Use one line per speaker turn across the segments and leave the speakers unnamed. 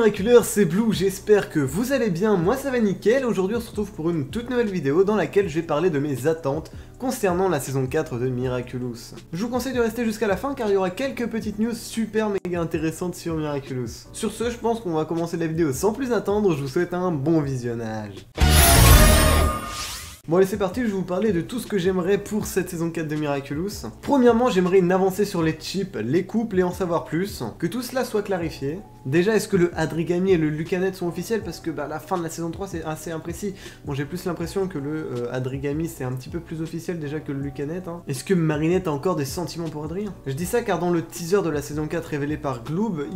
Miraculeurs, c'est Blue, j'espère que vous allez bien, moi ça va nickel. Aujourd'hui on se retrouve pour une toute nouvelle vidéo dans laquelle je vais parler de mes attentes concernant la saison 4 de Miraculous. Je vous conseille de rester jusqu'à la fin car il y aura quelques petites news super méga intéressantes sur Miraculous. Sur ce, je pense qu'on va commencer la vidéo sans plus attendre, je vous souhaite un bon visionnage. Bon allez c'est parti, je vais vous parler de tout ce que j'aimerais pour cette saison 4 de Miraculous. Premièrement, j'aimerais une avancée sur les chips, les couples et en savoir plus, que tout cela soit clarifié. Déjà, est-ce que le Adrigami et le Lucanet sont officiels? Parce que la fin de la saison 3 c'est assez imprécis. Bon, j'ai plus l'impression que le Adrigami c'est un petit peu plus officiel déjà que le Lucanet. Est-ce que Marinette a encore des sentiments pour Adrien? Je dis ça car dans le teaser de la saison 4 révélé par Gloob,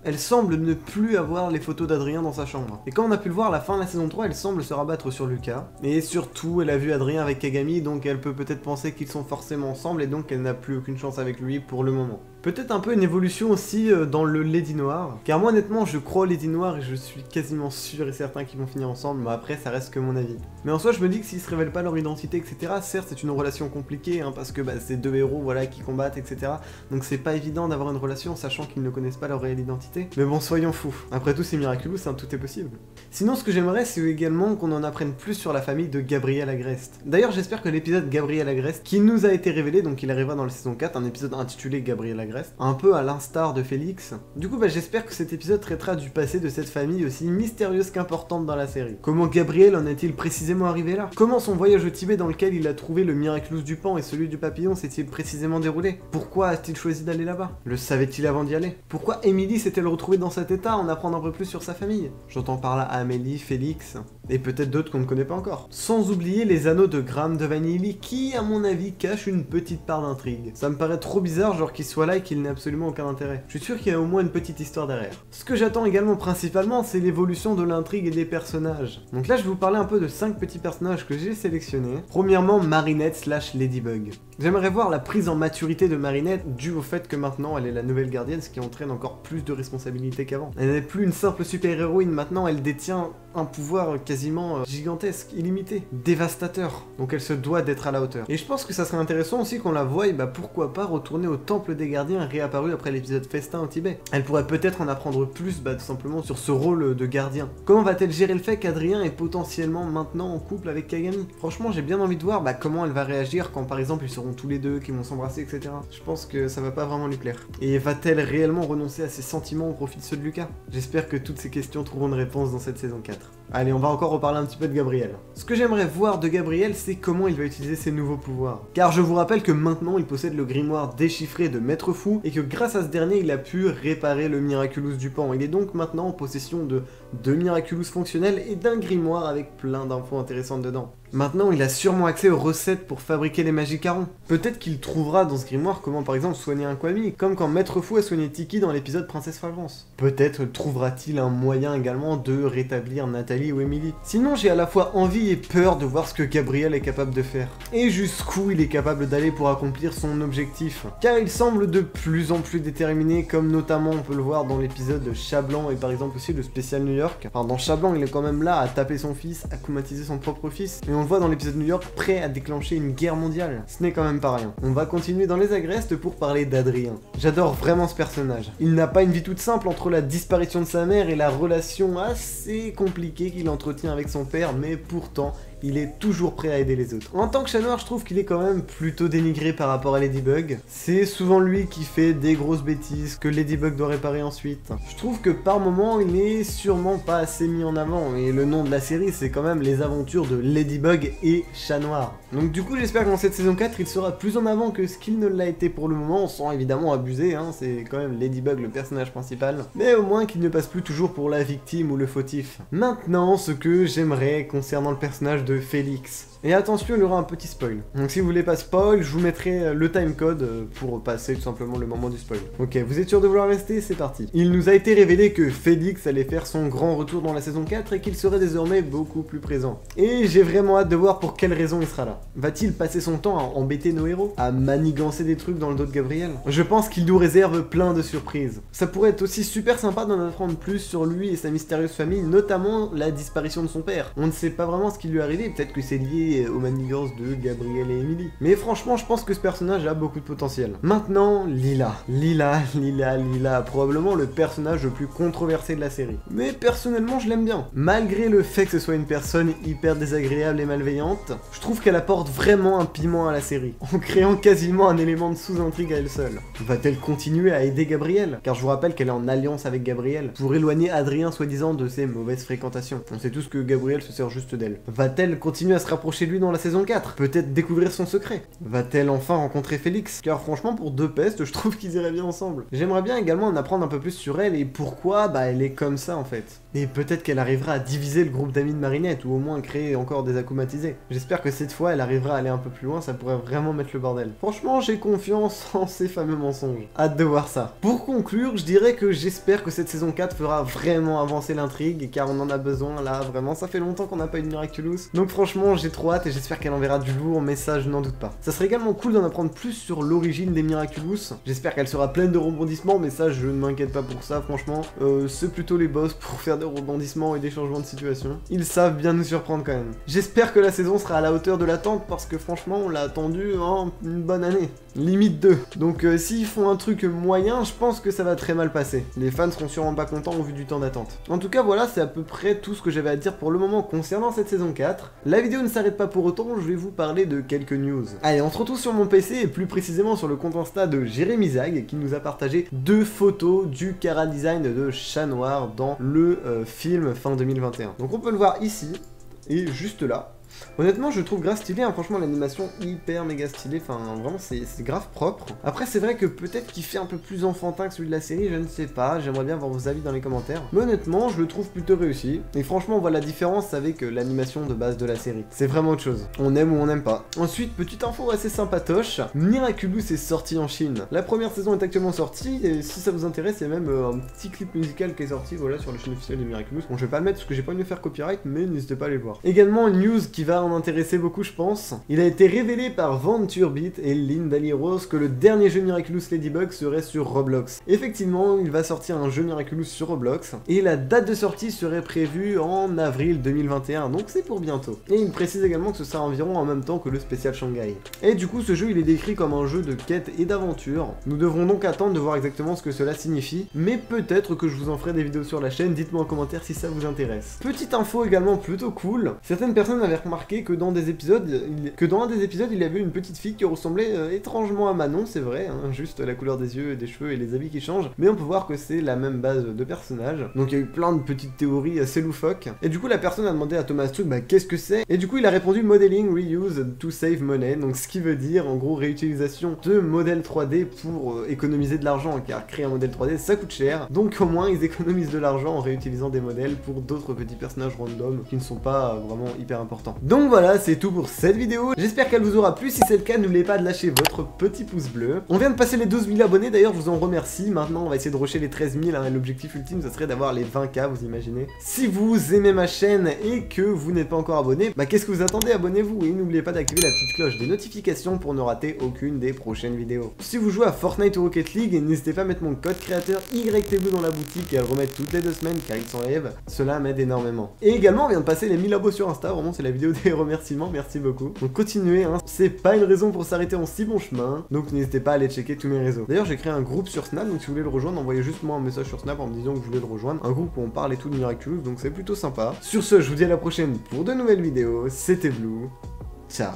elle semble ne plus avoir les photos d'Adrien dans sa chambre. Et comme on a pu le voir, à la fin de la saison 3, elle semble se rabattre sur Lucas. Et surtout, elle a vu Adrien avec Kagami, donc elle peut peut-être penser qu'ils sont forcément ensemble et donc elle n'a plus aucune chance avec lui pour le moment. Peut-être un peu une évolution aussi dans le Lady Noir, car moi honnêtement je crois au Lady Noir et je suis quasiment sûr et certain qu'ils vont finir ensemble, mais après ça reste que mon avis. Mais en soi je me dis que s'ils se révèlent pas leur identité etc, certes c'est une relation compliquée parce que c'est deux héros voilà qui combattent etc, donc c'est pas évident d'avoir une relation sachant qu'ils ne connaissent pas leur réelle identité, mais bon soyons fous, après tout c'est Miraculous, tout est possible. Sinon ce que j'aimerais c'est également qu'on en apprenne plus sur la famille de Gabriel Agreste. D'ailleurs j'espère que l'épisode Gabriel Agreste qui nous a été révélé, donc il arrivera dans la saison 4, un épisode intitulé Gabriel Agreste, un peu à l'instar de Félix. Du coup j'espère que cet épisode traitera du passé de cette famille aussi mystérieuse qu'importante dans la série. Comment Gabriel en est-il précisément arrivé là? Comment son voyage au Tibet dans lequel il a trouvé le Miraculous du Pan et celui du papillon s'est-il précisément déroulé? Pourquoi a-t-il choisi d'aller là-bas? Le savait-il avant d'y aller? Pourquoi Emily s'est-elle retrouvée dans cet état? En apprendre un peu plus sur sa famille. J'entends par là Amélie, Félix et peut-être d'autres qu'on ne connaît pas encore. Sans oublier les anneaux de Graham de Vanilly qui, à mon avis, cachent une petite part d'intrigue. Ça me paraît trop bizarre, genre qu'il soit là et qu'il n'ait absolument aucun intérêt. Je suis sûr qu'il y a au moins une petite histoire derrière. Ce que j'attends également principalement, c'est l'évolution de l'intrigue et des personnages. Donc là, je vais vous parler un peu de 5 petits personnages que j'ai sélectionnés. Premièrement, Marinette / Ladybug. J'aimerais voir la prise en maturité de Marinette due au fait que maintenant elle est la nouvelle gardienne, ce qui entraîne encore plus de responsabilités qu'avant. Elle n'est plus une simple super-héroïne, maintenant elle détient un pouvoir quasiment gigantesque, illimité, dévastateur. Donc elle se doit d'être à la hauteur. Et je pense que ça serait intéressant aussi qu'on la voie, pourquoi pas retourner au temple des gardiens réapparu après l'épisode Festin au Tibet. Elle pourrait peut-être en apprendre plus tout simplement sur ce rôle de gardien. Comment va-t-elle gérer le fait qu'Adrien est potentiellement maintenant en couple avec Kagami? Franchement j'ai bien envie de voir comment elle va réagir quand par exemple ils seront tous les deux, qu'ils vont s'embrasser etc. Je pense que ça va pas vraiment lui plaire. Et va-t-elle réellement renoncer à ses sentiments au profit de ceux de Lucas? J'espère que toutes ces questions trouveront une réponse dans cette saison 4. Allez, on va encore reparler un petit peu de Gabriel. Ce que j'aimerais voir de Gabriel, c'est comment il va utiliser ses nouveaux pouvoirs. Car je vous rappelle que maintenant, il possède le grimoire déchiffré de Maître Fou, et que grâce à ce dernier, il a pu réparer le Miraculous du Pan. Il est donc maintenant en possession de 2 Miraculous fonctionnels et d'un grimoire avec plein d'infos intéressantes dedans. Maintenant, il a sûrement accès aux recettes pour fabriquer les Magicarons. Peut-être qu'il trouvera dans ce grimoire comment par exemple soigner un Kwami, comme quand Maître Fou a soigné Tiki dans l'épisode Princesse Fragrance. Peut-être trouvera-t-il un moyen également de rétablir Nathalie ou Emily. Sinon, j'ai à la fois envie et peur de voir ce que Gabriel est capable de faire. Et jusqu'où il est capable d'aller pour accomplir son objectif. Car il semble de plus en plus déterminé, comme notamment on peut le voir dans l'épisode Chat Blanc et par exemple aussi le spécial New York. Enfin, dans Chat Blanc, il est quand même là à taper son fils, à comatiser son propre fils. Et on le voit dans l'épisode New York prêt à déclencher une guerre mondiale. Ce n'est quand même pas rien. On va continuer dans les agrestes pour parler d'Adrien. J'adore vraiment ce personnage. Il n'a pas une vie toute simple entre la disparition de sa mère et la relation assez compliquée qu'il entretient avec son père, mais pourtant il est toujours prêt à aider les autres. En tant que chat noir, je trouve qu'il est quand même plutôt dénigré par rapport à Ladybug. C'est souvent lui qui fait des grosses bêtises que Ladybug doit réparer ensuite. Je trouve que par moment, il est sûrement pas assez mis en avant. Et le nom de la série, c'est quand même les aventures de Ladybug et Chat Noir. Donc du coup, j'espère que dans cette saison 4, il sera plus en avant que ce qu'il ne l'a été pour le moment, sans évidemment abuser. C'est quand même Ladybug le personnage principal. Mais au moins qu'il ne passe plus toujours pour la victime ou le fautif. Maintenant, ce que j'aimerais concernant le personnage de Félix. Et attention, il y aura un petit spoil. Donc si vous voulez pas spoil, je vous mettrai le timecode pour passer tout simplement le moment du spoil. Ok, vous êtes sûr de vouloir rester? C'est parti. Il nous a été révélé que Félix allait faire son grand retour dans la saison 4 et qu'il serait désormais beaucoup plus présent. Et j'ai vraiment hâte de voir pour quelle raison il sera là. Va-t-il passer son temps à embêter nos héros? À manigancer des trucs dans le dos de Gabriel? Je pense qu'il nous réserve plein de surprises. Ça pourrait être aussi super sympa d'en apprendre plus sur lui et sa mystérieuse famille, notamment la disparition de son père. On ne sait pas vraiment ce qui lui arrive idée, peut-être que c'est lié aux manigances de Gabriel et Emily. Mais franchement, je pense que ce personnage a beaucoup de potentiel. Maintenant, Lila, probablement le personnage le plus controversé de la série. Mais personnellement, je l'aime bien. Malgré le fait que ce soit une personne hyper désagréable et malveillante, je trouve qu'elle apporte vraiment un piment à la série, en créant quasiment un élément de sous-intrigue à elle seule. Va-t-elle continuer à aider Gabriel? Car je vous rappelle qu'elle est en alliance avec Gabriel, pour éloigner Adrien soi-disant de ses mauvaises fréquentations. On sait tous que Gabriel se sert juste d'elle. Va-t-elle continuer à se rapprocher de lui dans la saison 4? Peut-être découvrir son secret? Va-t-elle enfin rencontrer Félix? Car franchement, pour deux pestes, je trouve qu'ils iraient bien ensemble. J'aimerais bien également en apprendre un peu plus sur elle et pourquoi elle est comme ça en fait. Et peut-être qu'elle arrivera à diviser le groupe d'amis de Marinette, ou au moins créer encore des akumatisés. J'espère que cette fois, elle arrivera à aller un peu plus loin, ça pourrait vraiment mettre le bordel. Franchement, j'ai confiance en ces fameux mensonges. Hâte de voir ça. Pour conclure, je dirais que j'espère que cette saison 4 fera vraiment avancer l'intrigue, car on en a besoin là, vraiment, ça fait longtemps qu'on n'a pas eu de Miraculous. Donc franchement, j'ai trop hâte et j'espère qu'elle enverra du lourd, mais ça, je n'en doute pas. Ça serait également cool d'en apprendre plus sur l'origine des Miraculous. J'espère qu'elle sera pleine de rebondissements, mais ça, je ne m'inquiète pas pour ça, franchement. C'est plutôt les boss pour faire des rebondissements et des changements de situation. Ils savent bien nous surprendre quand même. J'espère que la saison sera à la hauteur de l'attente, parce que franchement, on l'a attendu une bonne année. Limite 2. Donc s'ils font un truc moyen, je pense que ça va très mal passer. Les fans seront sûrement pas contents au vu du temps d'attente. En tout cas, voilà, c'est à peu près tout ce que j'avais à dire pour le moment concernant cette saison 4. La vidéo ne s'arrête pas pour autant, je vais vous parler de quelques news. Allez, on se retrouve sur mon PC et plus précisément sur le compte Insta de Jérémy Zag qui nous a partagé 2 photos du chara design de Chat Noir dans le film fin 2021. Donc on peut le voir ici et juste là. Honnêtement, je trouve grave stylé, hein. Franchement l'animation hyper méga stylée, enfin vraiment c'est grave propre. Après c'est vrai que peut-être qu'il fait un peu plus enfantin que celui de la série, je ne sais pas, j'aimerais bien voir vos avis dans les commentaires. Mais honnêtement, je le trouve plutôt réussi. Et franchement, on voit la différence avec l'animation de base de la série. C'est vraiment autre chose. On aime ou on n'aime pas. Ensuite, petite info assez sympatoche, Miraculous est sorti en Chine. La première saison est actuellement sortie, et si ça vous intéresse, il y a même un petit clip musical qui est sorti, voilà, sur la chaîne officielle de Miraculous. Bon, je vais pas le mettre parce que j'ai pas envie de faire copyright, mais n'hésitez pas à aller voir. Également, une news qui va en intéresser beaucoup, je pense. Il a été révélé par VentureBeat et Lindali Rose que le dernier jeu Miraculous Ladybug serait sur Roblox. Effectivement, il va sortir un jeu Miraculous sur Roblox et la date de sortie serait prévue en avril 2021, donc c'est pour bientôt. Et il précise également que ce sera environ en même temps que le spécial Shanghai. Et du coup, ce jeu il est décrit comme un jeu de quête et d'aventure. Nous devrons donc attendre de voir exactement ce que cela signifie, mais peut-être que je vous en ferai des vidéos sur la chaîne, dites-moi en commentaire si ça vous intéresse. Petite info également plutôt cool, certaines personnes avaient remarqué que dans un des épisodes, il y avait une petite fille qui ressemblait étrangement à Manon, c'est vrai, hein, juste la couleur des yeux, des cheveux et les habits qui changent, mais on peut voir que c'est la même base de personnage. Donc il y a eu plein de petites théories assez loufoques, et du coup la personne a demandé à Thomas Truc qu'est-ce que c'est, et du coup il a répondu modeling reuse to save money, donc ce qui veut dire en gros réutilisation de modèles 3D pour économiser de l'argent, car créer un modèle 3D ça coûte cher, donc au moins ils économisent de l'argent en réutilisant des modèles pour d'autres petits personnages random qui ne sont pas vraiment hyper importants. Donc voilà, c'est tout pour cette vidéo, j'espère qu'elle vous aura plu, si c'est le cas n'oubliez pas de lâcher votre petit pouce bleu. On vient de passer les 12 000 abonnés, d'ailleurs je vous en remercie, maintenant on va essayer de rusher les 13 000, hein, l'objectif ultime ce serait d'avoir les 20K, vous imaginez. Si vous aimez ma chaîne et que vous n'êtes pas encore abonné, qu'est-ce que vous attendez, abonnez-vous et n'oubliez pas d'activer la petite cloche des notifications pour ne rater aucune des prochaines vidéos. Si vous jouez à Fortnite ou Rocket League, n'hésitez pas à mettre mon code créateur YTBlue dans la boutique et à le remettre toutes les 2 semaines car il s'enlève, cela m'aide énormément. Et également on vient de passer les 1000 abos sur Insta, vraiment c'est la vidéo des remerciements, merci beaucoup. Donc continuez, hein, c'est pas une raison pour s'arrêter en si bon chemin, donc n'hésitez pas à aller checker tous mes réseaux. D'ailleurs j'ai créé un groupe sur Snap, donc si vous voulez le rejoindre, envoyez juste moi un message sur Snap en me disant que vous voulez le rejoindre, un groupe où on parle et tout de Miraculous, donc c'est plutôt sympa. Sur ce, je vous dis à la prochaine pour de nouvelles vidéos, c'était Blue, ciao.